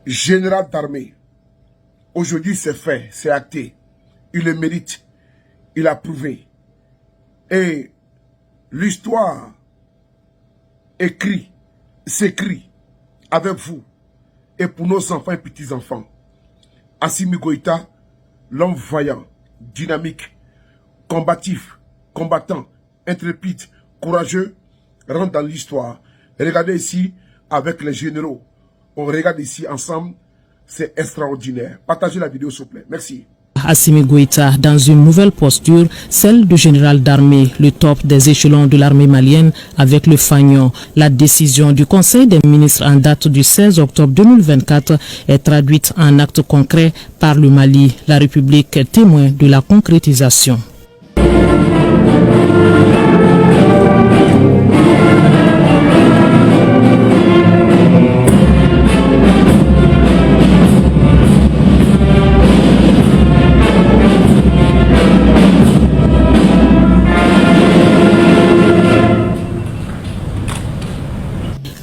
général d'armée. Aujourd'hui, c'est fait, c'est acté. Il le mérite. Il a prouvé. Et l'histoire s'écrit avec vous et pour nos enfants et petits-enfants. Assimi Goïta, l'homme vaillant, dynamique, combatif, combattant, intrépide, courageux, rentre dans l'histoire. Regardez ici avec les généraux. On regarde ici ensemble. C'est extraordinaire. Partagez la vidéo s'il vous plaît. Merci. Assimi Goïta dans une nouvelle posture, celle du général d'armée, le top des échelons de l'armée malienne avec le fanion. La décision du Conseil des ministres en date du 16 octobre 2024 est traduite en actes concrets par le Mali. La République est témoin de la concrétisation.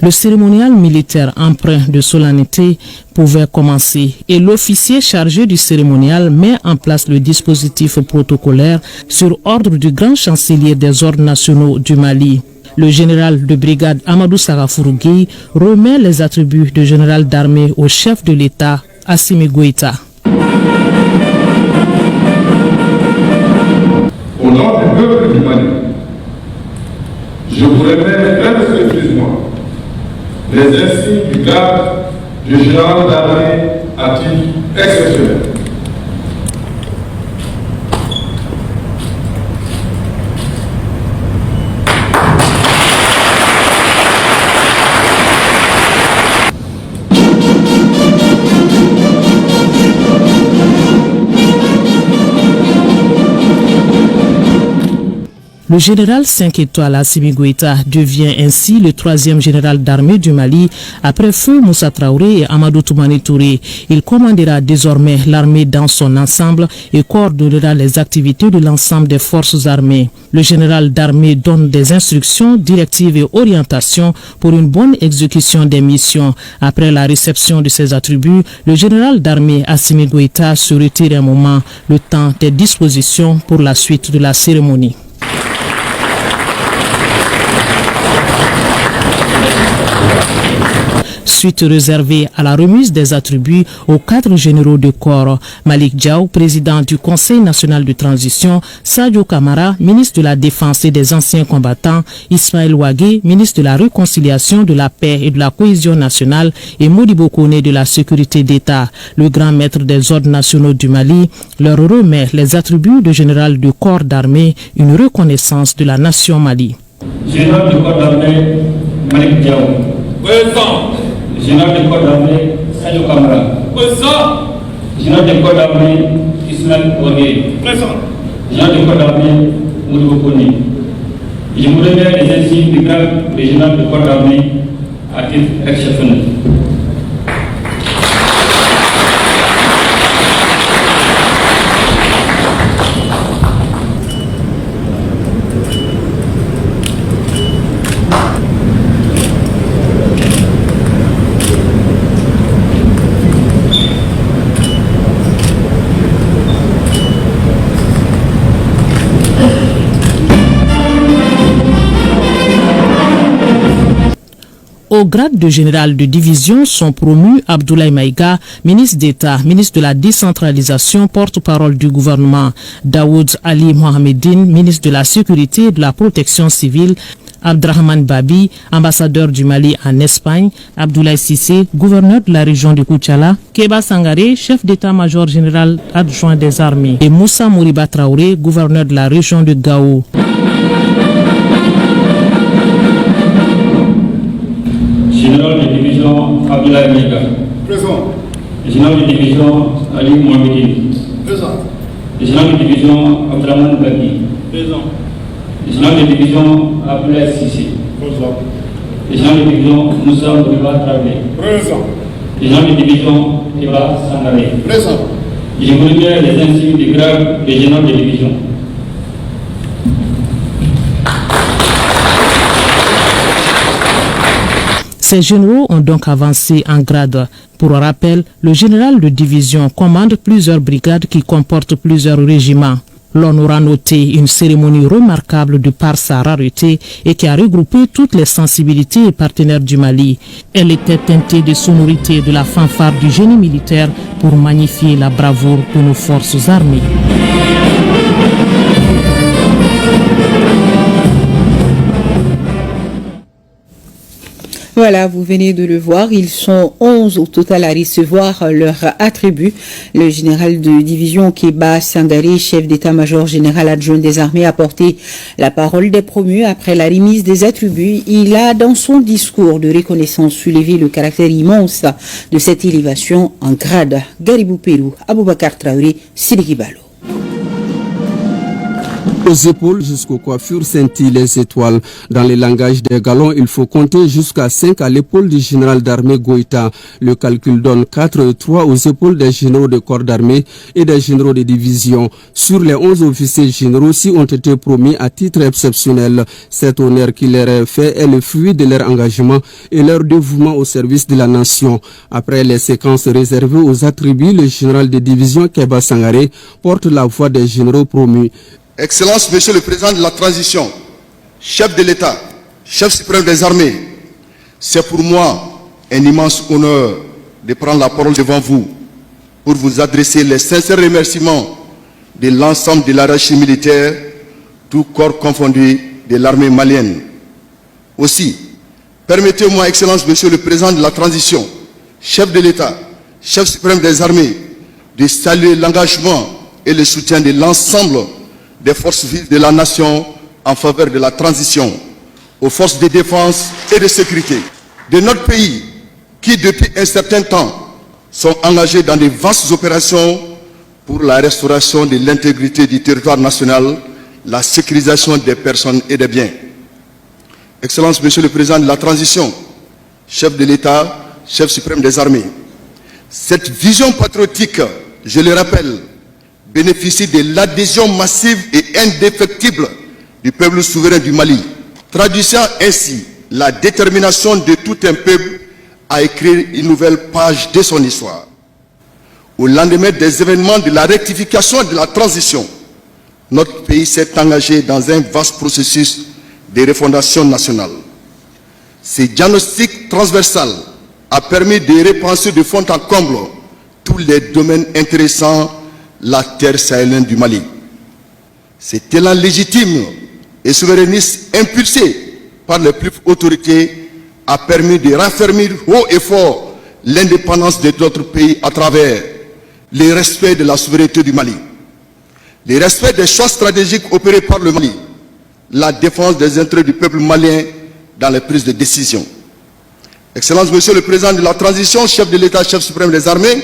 Le cérémonial militaire empreint de solennité pouvait commencer et l'officier chargé du cérémonial met en place le dispositif protocolaire sur ordre du grand chancelier des ordres nationaux du Mali. Le général de brigade Amadou Sarafourou Gueye remet les attributs de général d'armée au chef de l'État, Assimi Goïta. Au nom du peuple du Mali, je vous remets très respectueusement les insignes du grade du général d'armée à titre exceptionnel. Le général 5 étoiles Assimi Goïta devient ainsi le 3e général d'armée du Mali après Feu Moussa Traoré et Amadou Toumani Touré. Il commandera désormais l'armée dans son ensemble et coordonnera les activités de l'ensemble des forces armées. Le général d'armée donne des instructions, directives et orientations pour une bonne exécution des missions. Après la réception de ses attributs, le général d'armée Assimi Goïta se retire un moment, le temps des dispositions pour la suite de la cérémonie. Suite réservée à la remise des attributs aux cadres généraux de corps. Malik Diaw, président du Conseil national de transition, Sadio Kamara, ministre de la Défense et des anciens combattants, Ismaël Ouagé, ministre de la Réconciliation, de la Paix et de la Cohésion nationale et Modibo Kone de la Sécurité d'État. Le grand maître des ordres nationaux du Mali leur remet les attributs de général de corps d'armée, une reconnaissance de la nation Mali. Général de corps d'armée, Malik Diaw. Présent. Général de corps d'armée, Sadio Kamara. Présent. Général de corps d'armée, Ismaël Ouagé. Présent. Général de corps d'armée, Modibo Kone. Je vous remets les insignes du grade de général de corps d'armée à titre exceptionnel. Au grade de général de division sont promus Abdoulaye Maïga, ministre d'État, ministre de la décentralisation, porte-parole du gouvernement, Daoud Ali Mohamedine, ministre de la Sécurité et de la Protection civile, Abdrahman Babi, ambassadeur du Mali en Espagne, Abdoulaye Sissé, gouverneur de la région de Koutiala, Keba Sangaré, chef d'état-major général adjoint des armées, et Moussa Mouriba Traoré, gouverneur de la région de Gao. Général de division Abdoulaye Maïga. Présent. Général de division Ali Mohamedine. Présent. Général de division Abdrahman Babi. Présent. Général de division Abdoulaye Sissé. Présent. Général de division Moussa Mouriba Traoré. Présent. Général de division Keba Sangaré. Présent. Je vous remets les insignes du grade de général de division. Ces généraux ont donc avancé en grade. Pour rappel, le général de division commande plusieurs brigades qui comportent plusieurs régiments. L'on aura noté une cérémonie remarquable de par sa rareté et qui a regroupé toutes les sensibilités et partenaires du Mali. Elle était teintée des sonorités de la fanfare du génie militaire pour magnifier la bravoure de nos forces armées. Voilà, vous venez de le voir, ils sont 11 au total à recevoir leur attribut. Le général de division Kéba Sangaré, chef d'état-major général adjoint des armées, a porté la parole des promus après la remise des attributs. Il a, dans son discours de reconnaissance, soulevé le caractère immense de cette élévation en grade. Garibou Pérou, Aboubakar Traoré, Sidiki Balo. Aux épaules jusqu'aux coiffures scintillent les étoiles. Dans les langages des galons, il faut compter jusqu'à 5 à l'épaule du général d'armée Goïta. Le calcul donne 4, 3 aux épaules des généraux de corps d'armée et des généraux de division. Sur les 11 officiers généraux, 6 ont été promis à titre exceptionnel. Cet honneur qui leur est fait est le fruit de leur engagement et leur dévouement au service de la nation. Après les séquences réservées aux attributs, le général de division Kéba Sangaré porte la voix des généraux promus. Excellence, Monsieur le Président de la Transition, chef de l'État, chef suprême des armées, c'est pour moi un immense honneur de prendre la parole devant vous pour vous adresser les sincères remerciements de l'ensemble de la hiérarchie militaire, tout corps confondu de l'armée malienne. Aussi, permettez-moi, Excellence, Monsieur le Président de la Transition, chef de l'État, chef suprême des armées, de saluer l'engagement et le soutien de l'ensemble des forces vives de la nation en faveur de la transition, aux forces de défense et de sécurité de notre pays qui, depuis un certain temps, sont engagés dans de vastes opérations pour la restauration de l'intégrité du territoire national, la sécurisation des personnes et des biens. Excellence, Monsieur le Président de la Transition, chef de l'État, chef suprême des armées, cette vision patriotique, je le rappelle, bénéficie de l'adhésion massive et indéfectible du peuple souverain du Mali, traduisant ainsi la détermination de tout un peuple à écrire une nouvelle page de son histoire. Au lendemain des événements de la rectification et de la transition, notre pays s'est engagé dans un vaste processus de refondation nationale. Ce diagnostic transversal a permis de repenser de fond en comble tous les domaines intéressants la terre sahélienne du Mali. Cet élan légitime et souverainiste impulsé par les plus hautes autorités a permis de raffermir haut et fort l'indépendance de notre pays à travers le respect de la souveraineté du Mali, le respect des choix stratégiques opérés par le Mali, la défense des intérêts du peuple malien dans les prises de décision. Excellence, Monsieur le Président de la Transition, chef de l'État, chef suprême des armées,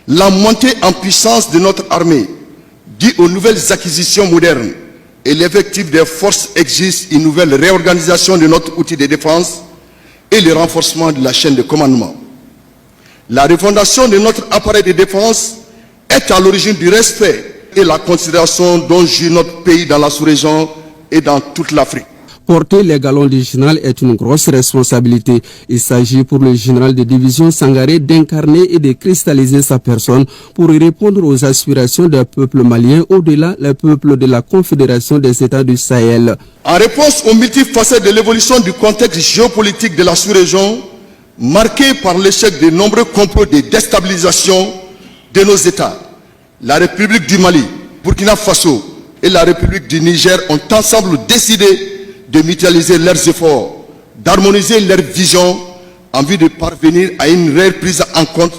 la montée en puissance de notre armée, due aux nouvelles acquisitions modernes et l'effectif des forces exige une nouvelle réorganisation de notre outil de défense et le renforcement de la chaîne de commandement. La refondation de notre appareil de défense est à l'origine du respect et la considération dont jouit notre pays dans la sous-région et dans toute l'Afrique. Porter les galons du général est une grosse responsabilité. Il s'agit pour le général de division Sangaré d'incarner et de cristalliser sa personne pour répondre aux aspirations des peuples maliens, au-delà des peuples de la Confédération des États du Sahel. En réponse aux multiples facettes de l'évolution du contexte géopolitique de la sous-région, marqué par l'échec de nombreux complots de déstabilisation de nos États, la République du Mali, Burkina Faso et la République du Niger ont ensemble décidé de mutualiser leurs efforts, d'harmoniser leurs visions en vue de parvenir à une réelle prise en compte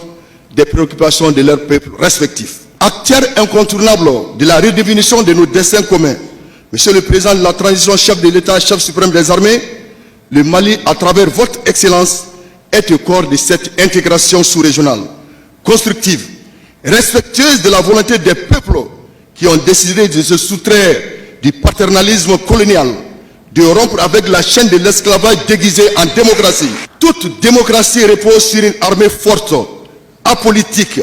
des préoccupations de leurs peuples respectifs. Acteur incontournable de la redéfinition de nos destins communs, Monsieur le Président de la Transition, chef de l'État, chef suprême des armées, le Mali, à travers votre excellence, est au corps de cette intégration sous-régionale, constructive, respectueuse de la volonté des peuples qui ont décidé de se soustraire du paternalisme colonial, de rompre avec la chaîne de l'esclavage déguisé en démocratie. Toute démocratie repose sur une armée forte, apolitique,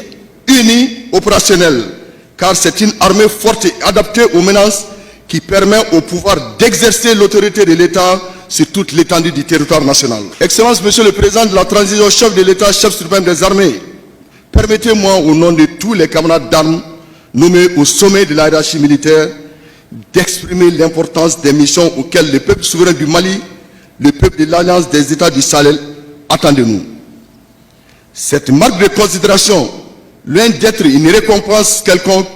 unie, opérationnelle, car c'est une armée forte et adaptée aux menaces qui permet au pouvoir d'exercer l'autorité de l'État sur toute l'étendue du territoire national. Excellence, Monsieur le Président de la transition, chef de l'État, chef suprême des armées, permettez-moi au nom de tous les camarades d'armes nommés au sommet de la hiérarchie militaire d'exprimer l'importance des missions auxquelles le peuple souverain du Mali, le peuple de l'Alliance des États du Sahel, attend de nous. Cette marque de considération, loin d'être une récompense quelconque,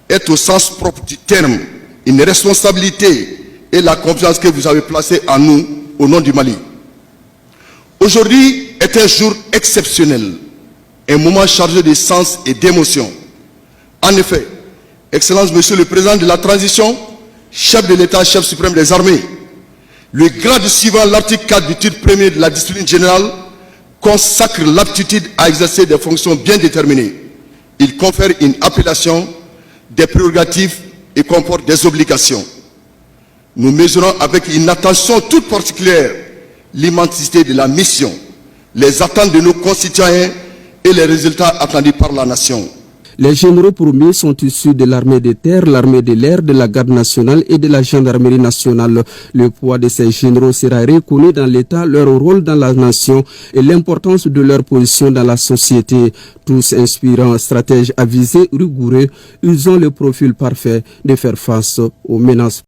est au sens propre du terme une responsabilité et la confiance que vous avez placée en nous au nom du Mali. Aujourd'hui est un jour exceptionnel, un moment chargé de sens et d'émotion. En effet, Excellence, Monsieur le Président de la transition, chef de l'État, chef suprême des armées, le grade suivant l'article 4 du titre 1er de la discipline générale consacre l'aptitude à exercer des fonctions bien déterminées. Il confère une appellation, des prérogatives et comporte des obligations. Nous mesurons avec une attention toute particulière l'immensité de la mission, les attentes de nos concitoyens et les résultats attendus par la nation. Les généraux promis sont issus de l'armée de terre, l'armée de l'air, de la garde nationale et de la gendarmerie nationale. Le poids de ces généraux sera reconnu dans l'État, leur rôle dans la nation et l'importance de leur position dans la société. Tous inspirants, stratèges avisés, rigoureux, ils ont le profil parfait de faire face aux menaces